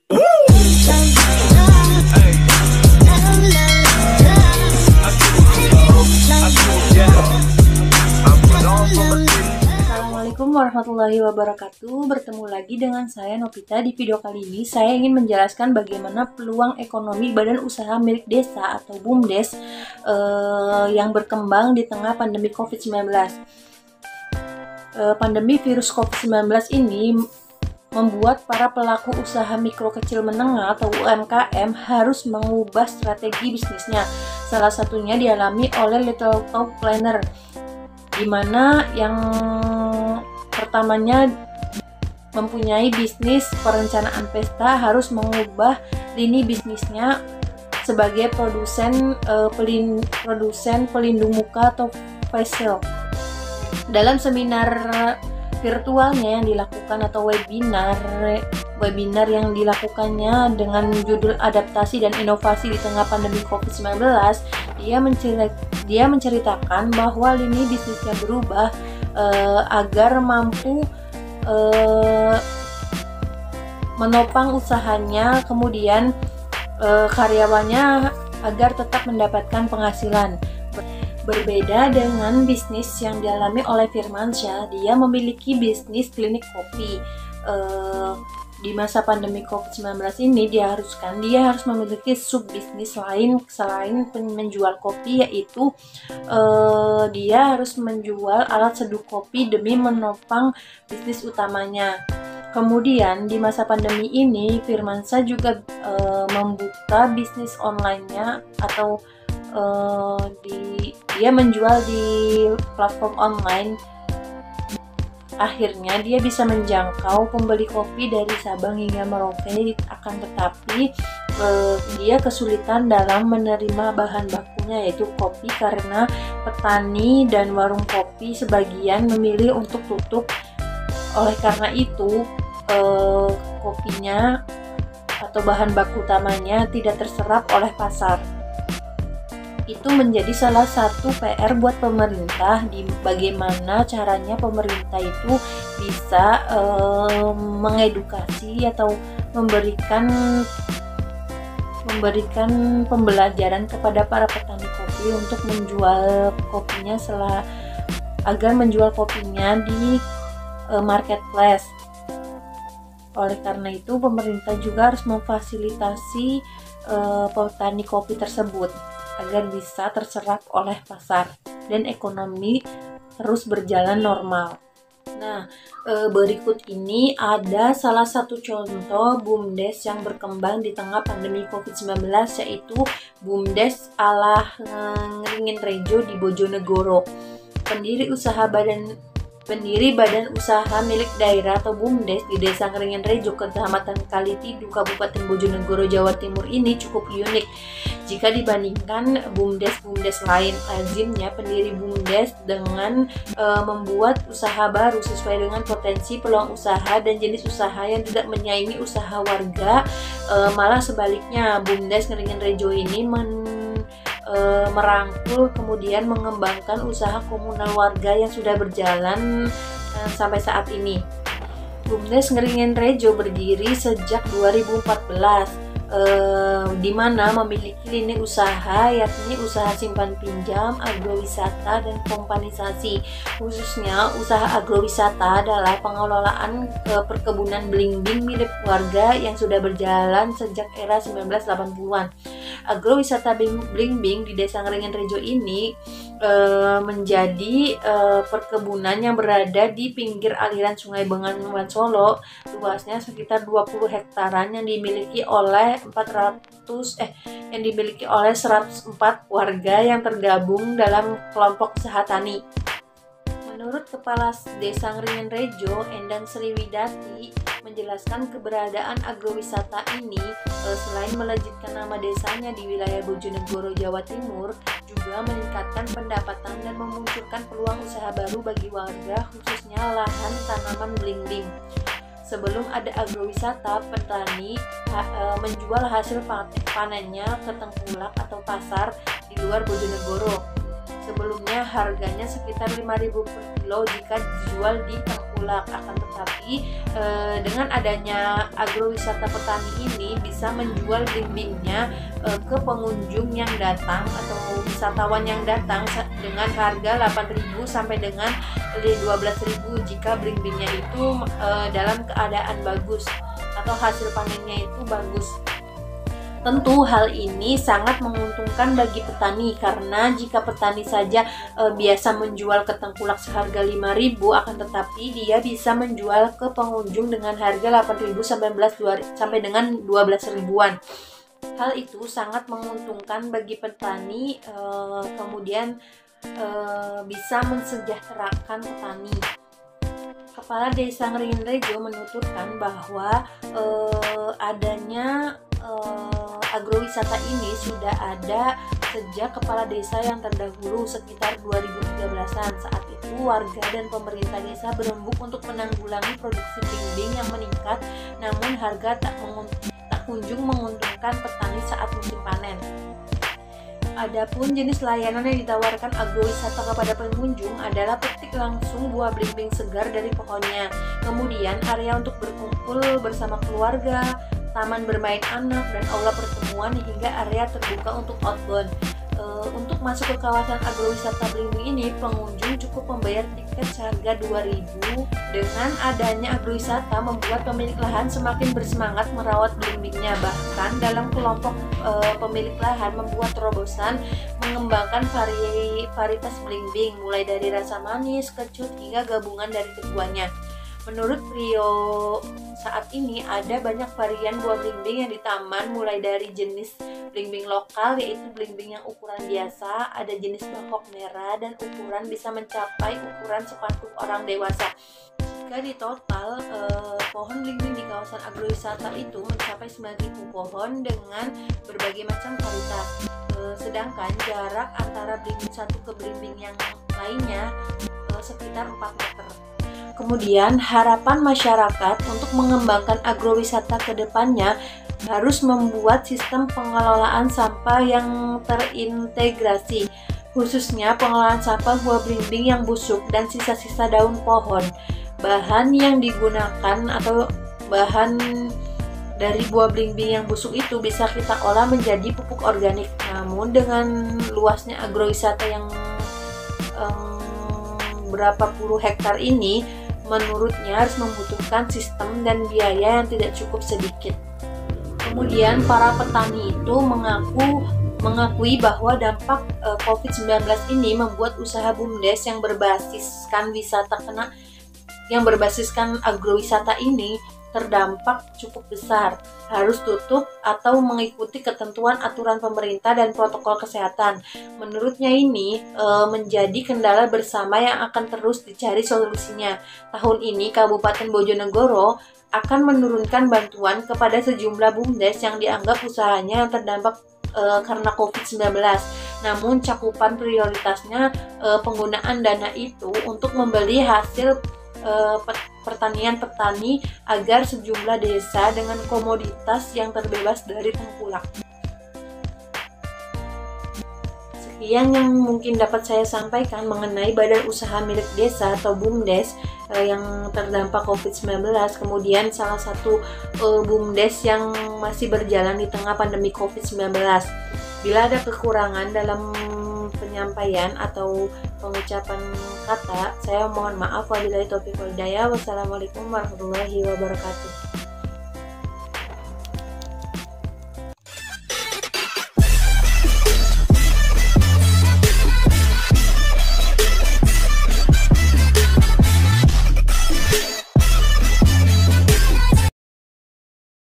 Assalamualaikum warahmatullahi wabarakatuh. Bertemu lagi dengan saya Novita. Di video kali ini saya ingin menjelaskan bagaimana peluang ekonomi badan usaha milik desa atau BUMDes yang berkembang di tengah pandemi COVID-19. Pandemi virus COVID-19 ini membuat para pelaku usaha mikro kecil menengah atau UMKM harus mengubah strategi bisnisnya. Salah satunya dialami oleh Little Top Planner, di mana yang pertamanya mempunyai bisnis perencanaan pesta harus mengubah lini bisnisnya sebagai produsen pelindung muka atau face shield. Dalam seminar virtualnya yang dilakukan atau webinar yang dilakukannya dengan judul adaptasi dan inovasi di tengah pandemi COVID-19, dia menceritakan bahwa lini bisnisnya berubah agar mampu menopang usahanya, kemudian karyawannya agar tetap mendapatkan penghasilan. Berbeda dengan bisnis yang dialami oleh Firmansyah, dia memiliki bisnis klinik kopi. Di masa pandemi COVID-19 ini dia harus memiliki sub bisnis lain selain menjual kopi, yaitu dia harus menjual alat seduh kopi demi menopang bisnis utamanya. Kemudian di masa pandemi ini Firmansyah juga membuka bisnis online-nya atau dia menjual di platform online. Akhirnya dia bisa menjangkau pembeli kopi dari Sabang hingga Merauke, akan tetapi dia kesulitan dalam menerima bahan bakunya, yaitu kopi, karena petani dan warung kopi sebagian memilih untuk tutup. Oleh karena itu kopinya atau bahan baku utamanya tidak terserap oleh pasar. Itu menjadi salah satu PR buat pemerintah, di bagaimana caranya pemerintah itu bisa mengedukasi atau memberikan pembelajaran kepada para petani kopi untuk menjual kopinya agar menjual kopinya di marketplace. Oleh karena itu pemerintah juga harus memfasilitasi petani kopi tersebut agar bisa terserap oleh pasar dan ekonomi terus berjalan normal. Nah, berikut ini ada salah satu contoh BUMDes yang berkembang di tengah pandemi COVID-19, yaitu BUMDes ala Ngringin Rejo di Bojonegoro. Pendiri badan usaha milik daerah atau BUMDes di Desa Ngringin Rejo, Kecamatan Kalitidu, Kabupaten Bojonegoro, Jawa Timur ini cukup unik jika dibandingkan BUMDes lain. Lazimnya pendiri BUMDes dengan membuat usaha baru sesuai dengan potensi peluang usaha dan jenis usaha yang tidak menyaingi usaha warga. Malah sebaliknya, BUMDes Ngringin Rejo ini merangkul kemudian mengembangkan usaha komunal warga yang sudah berjalan sampai saat ini. BUMDes Ngringin Rejo berdiri sejak 2014, di mana memiliki lini usaha yakni usaha simpan pinjam, agrowisata, dan kompanisasi. Khususnya usaha agrowisata adalah pengelolaan perkebunan belimbing milik warga yang sudah berjalan sejak era 1980-an. Agrowisata belimbing di Desa Ngringin Rejo ini menjadi perkebunan yang berada di pinggir aliran Sungai Bengawan Solo, luasnya sekitar 20 hektaran yang dimiliki oleh 104 warga yang tergabung dalam kelompok usaha tani. Menurut Kepala Desa Ngringin Rejo, Endang Sriwidati, menjelaskan keberadaan agrowisata ini selain melejitkan nama desanya di wilayah Bojonegoro, Jawa Timur, juga meningkatkan pendapatan dan memunculkan peluang usaha baru bagi warga, khususnya lahan tanaman belimbing. Sebelum ada agrowisata, petani menjual hasil panennya ke tengkulak atau pasar di luar Bojonegoro. Sebelumnya harganya sekitar 5.000 per kilo jika dijual di tengkulak tengkulak. Akan tetapi dengan adanya agrowisata petani ini bisa menjual bling-blingnya ke pengunjung yang datang atau wisatawan yang datang dengan harga 8.000 sampai dengan 12.000 jika bling-blingnya itu dalam keadaan bagus atau hasil panennya itu bagus. Tentu hal ini sangat menguntungkan bagi petani karena jika petani saja biasa menjual ke tengkulak seharga 5.000, akan tetapi dia bisa menjual ke pengunjung dengan harga 8.000 sampai dengan 12 ribuan. Hal itu sangat menguntungkan bagi petani, kemudian bisa mensejahterakan petani. Kepala Desa Ngringin Rejo menuturkan bahwa adanya agrowisata ini sudah ada sejak kepala desa yang terdahulu sekitar 2013-an. Saat itu warga dan pemerintah desa berembuk untuk menanggulangi produksi bling-bling yang meningkat, namun harga tak kunjung menguntungkan petani saat musim panen. Adapun jenis layanan yang ditawarkan agrowisata kepada pengunjung adalah petik langsung buah bling-bling segar dari pohonnya, kemudian area untuk berkumpul bersama keluarga, taman bermain anak, dan aula pertemuan hingga area terbuka untuk outbound. Untuk masuk ke kawasan agrowisata bling-bling ini, pengunjung cukup membayar tiket seharga 2.000. Dengan adanya agrowisata membuat pemilik lahan semakin bersemangat merawat bling-blingnya. Bahkan dalam kelompok pemilik lahan membuat terobosan mengembangkan varietas bling-bling mulai dari rasa manis, kecut, hingga gabungan dari keduanya. Menurut Rio, saat ini ada banyak varian buah bling-bling yang di taman, mulai dari jenis bling-bling lokal yaitu bling-bling yang ukuran biasa, ada jenis bangkok merah dan ukuran bisa mencapai ukuran sepatu orang dewasa. Jika di total pohon bling-bling di kawasan agrowisata itu mencapai 9.000 pohon dengan berbagai macam varietas. Sedangkan jarak antara bling-bling satu ke bling-bling yang lainnya sekitar 4 meter. Kemudian harapan masyarakat untuk mengembangkan agrowisata ke depannya harus membuat sistem pengelolaan sampah yang terintegrasi, khususnya pengelolaan sampah buah bling-bling yang busuk dan sisa-sisa daun pohon. Bahan yang digunakan atau bahan dari buah bling-bling yang busuk itu bisa kita olah menjadi pupuk organik. Namun dengan luasnya agrowisata yang berapa puluh hektar ini, menurutnya harus membutuhkan sistem dan biaya yang tidak cukup sedikit. Kemudian para petani itu mengakui bahwa dampak COVID-19 ini membuat usaha BUMDes yang berbasiskan agrowisata ini terdampak cukup besar, harus tutup atau mengikuti ketentuan aturan pemerintah dan protokol kesehatan. Menurutnya ini menjadi kendala bersama yang akan terus dicari solusinya. Tahun ini Kabupaten Bojonegoro akan menurunkan bantuan kepada sejumlah BUMDes yang dianggap usahanya yang terdampak karena COVID-19. Namun cakupan prioritasnya penggunaan dana itu untuk membeli hasil pertanian petani agar sejumlah desa dengan komoditas yang terbebas dari tengkulak. Sekian yang mungkin dapat saya sampaikan mengenai badan usaha milik desa atau BUMDes yang terdampak COVID-19, kemudian salah satu BUMDes yang masih berjalan di tengah pandemi COVID-19. Bila ada kekurangan dalam penyampaian atau pengucapan kata, saya mohon maaf. Wabillahi taufiq wal hidayah. Wassalamualaikum warahmatullahi wabarakatuh.